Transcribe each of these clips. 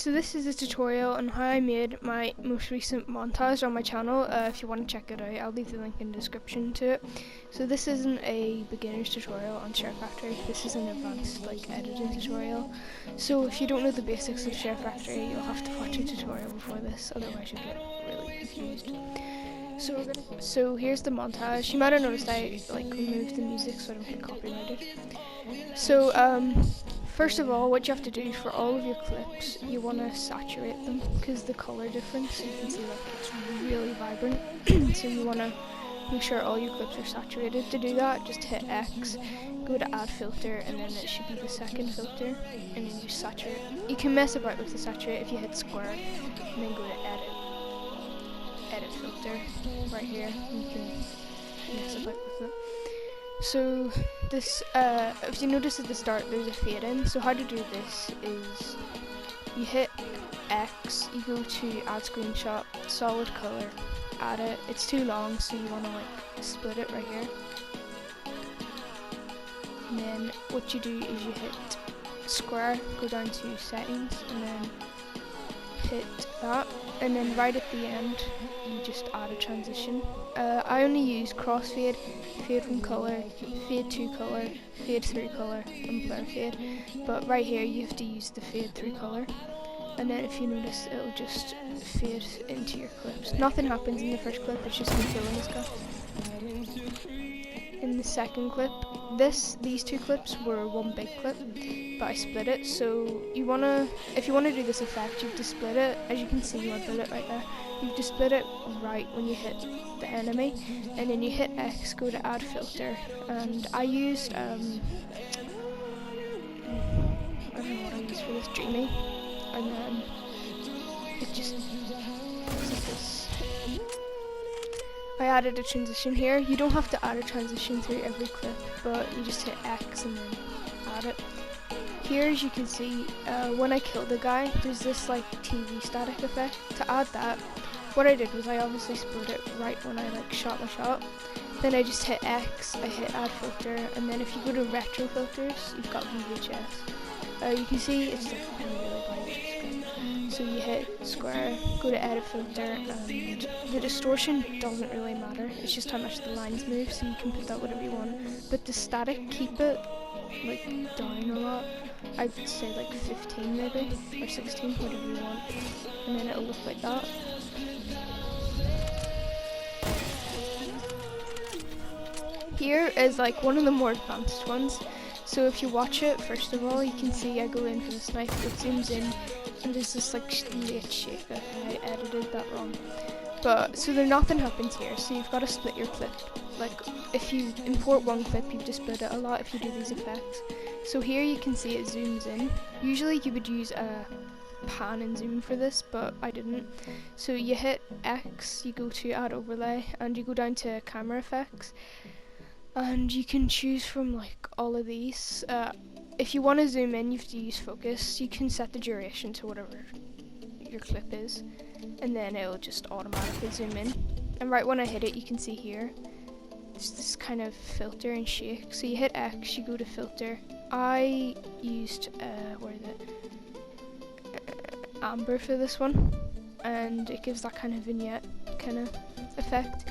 So this is a tutorial on how I made my most recent montage on my channel. If you want to check it out, I'll leave the link in the description to it. So this isn't a beginner's tutorial on SHAREfactory, this is an advanced editing tutorial. So if you don't know the basics of SHAREfactory, you'll have to watch a tutorial before this, otherwise you'll get really confused. So here's the montage. You might have noticed I removed the music so I don't get copyrighted. So first of all, what you have to do for all of your clips, you want to saturate them because the color difference, you can see it's really vibrant. So you want to make sure all your clips are saturated. To do that, just hit X, go to add filter, and then it should be the second filter, and then you saturate. You can mess about with the saturate if you hit square, and then go to edit filter right here. You can mess about with it. So this, if you notice at the start there's a fade in, so how to do this is you hit X, you go to add screenshot, solid color, add it. It's too long, so you want to split it right here. And then what you do is you hit square, go down to settings, and then hit that, and then right at the end you just add a transition. I only use crossfade, fade from color, fade to color, fade through color, and blur fade, but right here you have to use the fade through color, and then if you notice it'll just fade into your clips. Nothing happens in the first clip, it's just me killing this guy. In the second clip, these two clips were one big clip, but I split it. So if you wanna do this effect, you have to split it. As you can see my bullet right there, you have to split it right when you hit the enemy, and then you hit X, go to add filter, and I used I don't know what I used for this, Dreamy, and then it just looks like this. I added a transition here. You don't have to add a transition through every clip, but you just hit X and then add it. Here, as you can see, when I kill the guy, there's this TV static effect. To add that, what I did was I obviously split it right when I shot my shot. Then I just hit X, I hit add filter, and then if you go to retro filters, you've got VHS. You can see it's really bright. So you hit square, go to edit filter, and the distortion doesn't really matter, it's just how much the lines move, so you can put that whatever you want. But the static, keep it down a lot. I'd say 15 maybe, or 16, whatever you want. And then it'll look like that. Here is one of the more advanced ones. So if you watch it, first of all, you can see I go in for the snipe, it zooms in, and there's this late shake that I edited that wrong. But so nothing happens here, so you've got to split your clip. If you import one clip, you have to split it a lot if you do these effects. So here you can see it zooms in. Usually you would use a pan and zoom for this, but I didn't. So you hit X, you go to add overlay, and you go down to camera effects, and you can choose from all of these. If you want to zoom in, you have to use focus. You can set the duration to whatever your clip is, and then it'll just automatically zoom in. And right when I hit it, you can see here, it's this kind of filter and shake. So you hit X, you go to filter. I used, where is it? Amber for this one, and it gives that kind of vignette kind of effect.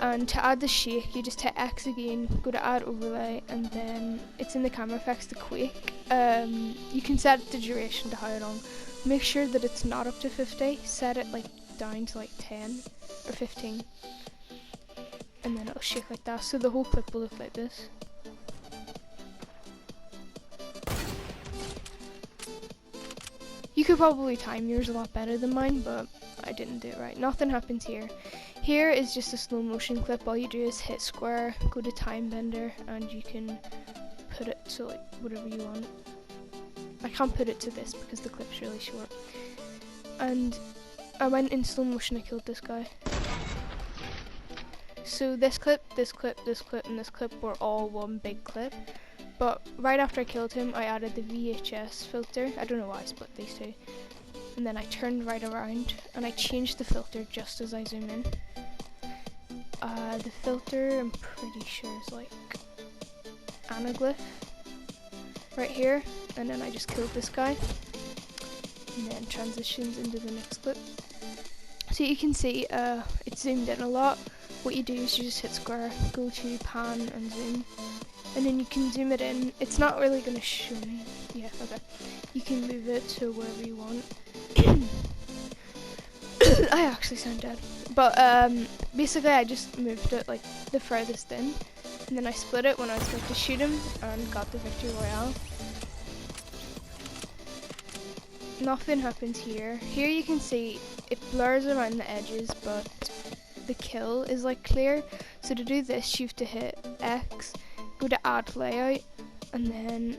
And to add the shake, you just hit X again, go to add overlay, and then it's in the camera effects, the quake. You can set the duration to how long. Make sure that it's not up to 50, set it down to 10 or 15. And then it'll shake like that, so the whole clip will look like this. You could probably time yours a lot better than mine, but I didn't do it right. Nothing happens here. Here is just a slow motion clip. All you do is hit square, go to time bender, and you can put it to whatever you want. I can't put it to this because the clip's really short. And I went in slow motion, I killed this guy. So this clip, this clip, this clip, and this clip were all one big clip. But right after I killed him, I added the VHS filter. I don't know why I split these two. And then I turned right around and I changed the filter just as I zoom in. The filter, I'm pretty sure is anaglyph right here, and then I just killed this guy. and then transitions into the next clip. So you can see it's zoomed in a lot. What you do is you just hit square, go to pan and zoom, and then you can zoom it in. It's not really going to show me. Yeah, okay. You can move it to wherever you want. I actually sound dead. But basically I just moved it like the furthest in, and then I split it when I was about to shoot him and got the victory royale. Nothing happens here. Here you can see it blurs around the edges, but the kill is like clear. So to do this, you have to hit X, go to add layout, and then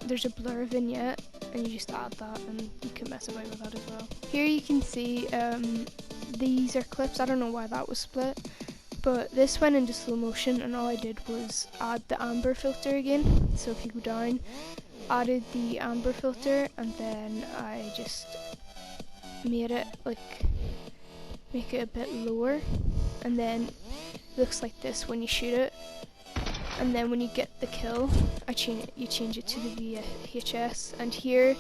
there's a blur vignette, and you just add that, and you can mess about with that as well. Here you can see these are clips. I don't know why that was split, but this went into slow motion, and all I did was add the amber filter again. So if you go down, added the amber filter, and then I just made it make it a bit lower, and then it looks like this when you shoot it. And then when you get the kill, you change it to the VHS, and here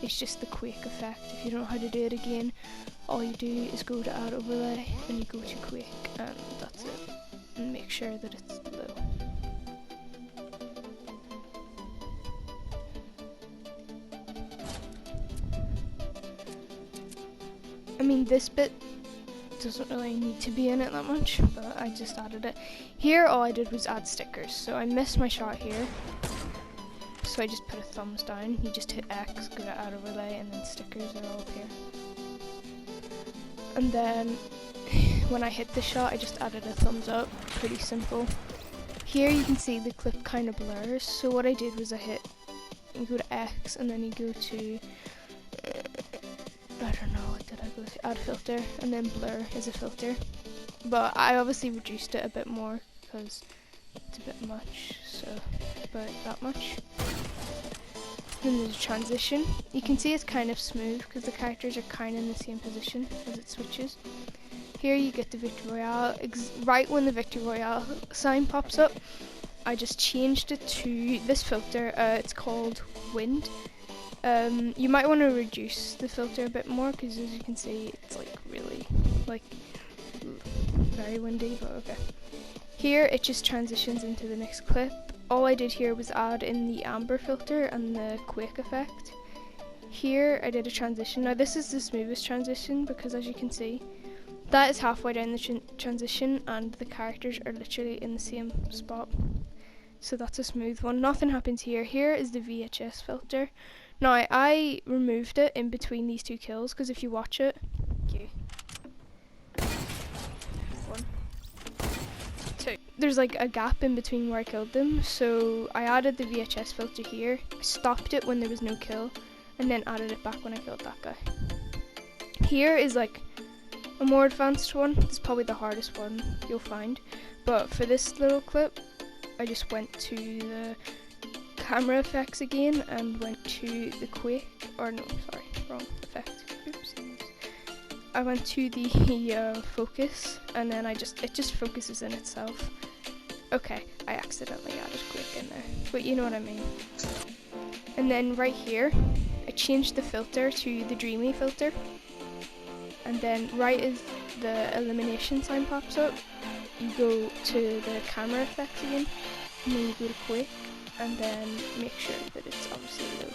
it's just the quake effect. If you don't know how to do it again, all you do is go to add overlay and you go to quake, and that's it. And make sure that it's low. I mean, this bit doesn't really need to be in it that much, but I just added it. Here all I did was add stickers, so I missed my shot here, so I just put a thumbs down. You just hit X, go to add overlay, and then stickers are all up here. And then when I hit the shot, I just added a thumbs up. Pretty simple. Here you can see the clip kind of blurs, so what I did was you go to X, and then you go to I don't know, what did I go to? Add filter, and then blur is a filter. But I obviously reduced it a bit more because it's a bit much, so about that much. Then there's a transition. You can see it's kind of smooth because the characters are kind of in the same position as it switches. Here you get the Victory Royale. Right when the Victory Royale sign pops up, I just changed it to this filter. It's called Wind. You might want to reduce the filter a bit more because, as you can see, it's like really very windy, but okay. Here it just transitions into the next clip. All I did here was add in the amber filter and the quake effect. Here I did a transition. Now this is the smoothest transition because, as you can see, that is halfway down the transition and the characters are literally in the same spot. So that's a smooth one. Nothing happens here. Here is the VHS filter. Now, I removed it in between these two kills, because if you watch it, there's like a gap in between where I killed them, so I added the VHS filter here, stopped it when there was no kill, and then added it back when I killed that guy. Here is like a more advanced one. It's probably the hardest one you'll find, but for this little clip, I just went to the camera effects again and went to the quake, or no, sorry, wrong effect. Oops. I went to the focus, and then it just focuses in itself. Okay, I accidentally added quake in there, but you know what I mean. And then right here, I changed the filter to the dreamy filter, and then right as the elimination sign pops up, you go to the camera effects again, and then you go to quake, and then make sure that it's obviously low,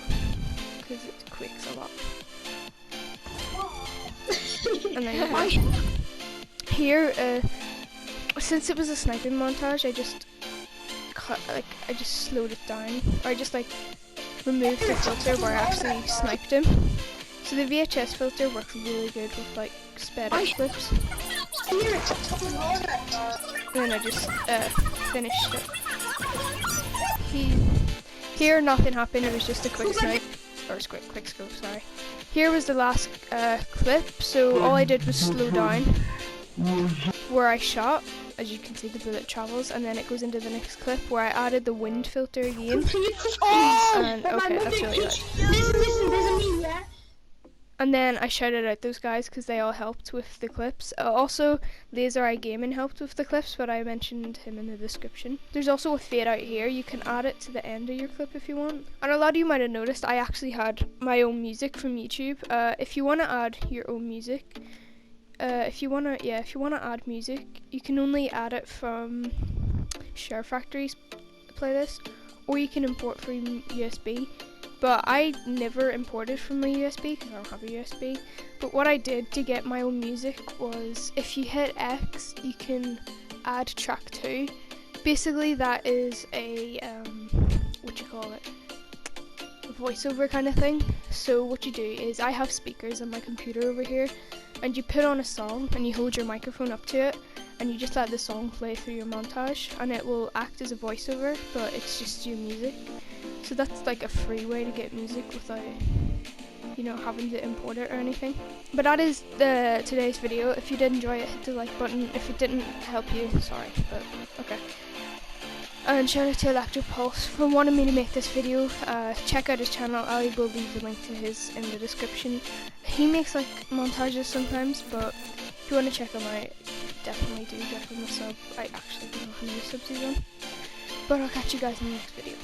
because it quakes a lot. And then here, since it was a sniping montage, I just slowed it down, or I just removed the filter where I actually sniped him. So the VHS filter works really good with sped up clips. And then I just finished it. Here nothing happened, it was just a quick snipe, or quick scope, sorry. Here was the last clip, so all I did was slow down where I shot. As you can see, the bullet travels, and then it goes into the next clip where I added the wind filter again. And okay, that's really good. Listen, there's a meme, yeah? And then I shouted out those guys because they all helped with the clips. Also, Laser Eye Gaming helped with the clips, but I mentioned him in the description. There's also a fade out here. You can add it to the end of your clip if you want. And a lot of you might have noticed I actually had my own music from YouTube. If you want to add your own music, if you want to add music, you can only add it from SHAREfactory's playlist, or you can import from USB. But I never imported from a USB because I don't have a USB. But what I did to get my own music was, if you hit X, you can add track 2. Basically that is a, what you call it, a voiceover kind of thing. So what you do is, I have speakers on my computer over here, and you put on a song and you hold your microphone up to it, and you just let the song play through your montage, and it will act as a voiceover, but it's just your music. So that's like a free way to get music without, you know, having to import it or anything. But that is today's video. If you did enjoy it, hit the like button. If it didn't help you, sorry, but okay. And shout out to Electric Pulse for wanting me to make this video. Check out his channel. I will leave the link to his in the description. He makes like montages sometimes, but if you want to check him out, definitely do give him a sub. I actually don't know how many subs he's on. But I'll catch you guys in the next video.